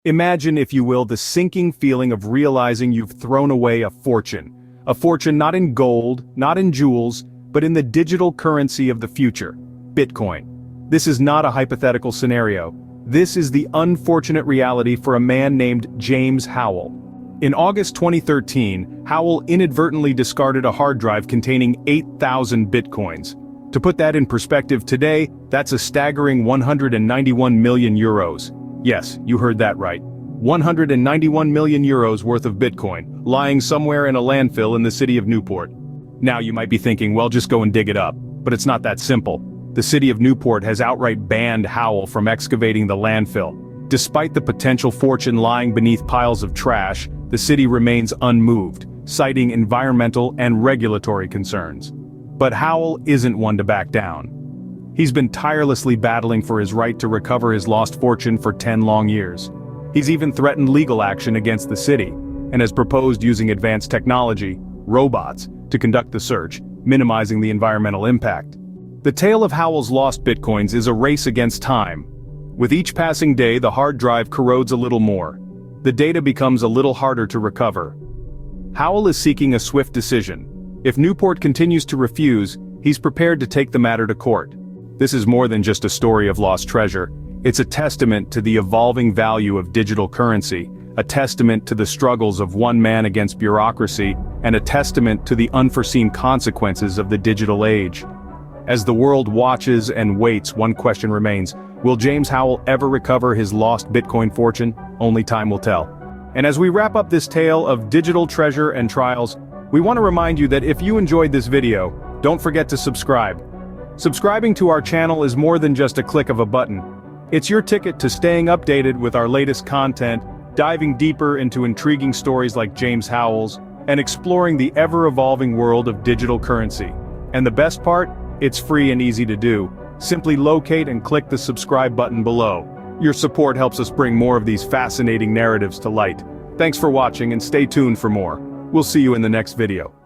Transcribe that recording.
Imagine, if you will, the sinking feeling of realizing you've thrown away a fortune. A fortune not in gold, not in jewels, but in the digital currency of the future, Bitcoin. This is not a hypothetical scenario. This is the unfortunate reality for a man named James Howell. In August 2013, Howell inadvertently discarded a hard drive containing 8,000 Bitcoins. To put that in perspective today, that's a staggering 191 million euros. Yes, you heard that right. 191 million euros worth of Bitcoin, lying somewhere in a landfill in the city of Newport. Now you might be thinking, well, just go and dig it up. But it's not that simple. The city of Newport has outright banned Howell from excavating the landfill. Despite the potential fortune lying beneath piles of trash, the city remains unmoved, citing environmental and regulatory concerns. But Howell isn't one to back down. He's been tirelessly battling for his right to recover his lost fortune for 10 long years. He's even threatened legal action against the city, and has proposed using advanced technology, robots, to conduct the search, minimizing the environmental impact. The tale of Howell's lost Bitcoins is a race against time. With each passing day, the hard drive corrodes a little more. The data becomes a little harder to recover. Howell is seeking a swift decision. If Newport continues to refuse, he's prepared to take the matter to court. This is more than just a story of lost treasure. It's a testament to the evolving value of digital currency, a testament to the struggles of one man against bureaucracy, and a testament to the unforeseen consequences of the digital age. As the world watches and waits, one question remains: will James Howell ever recover his lost Bitcoin fortune? Only time will tell. And as we wrap up this tale of digital treasure and trials, we want to remind you that if you enjoyed this video, don't forget to subscribe. Subscribing to our channel is more than just a click of a button. It's your ticket to staying updated with our latest content, diving deeper into intriguing stories like James Howell's, and exploring the ever-evolving world of digital currency. And the best part? It's free and easy to do. Simply locate and click the subscribe button below. Your support helps us bring more of these fascinating narratives to light. Thanks for watching, and stay tuned for more. We'll see you in the next video.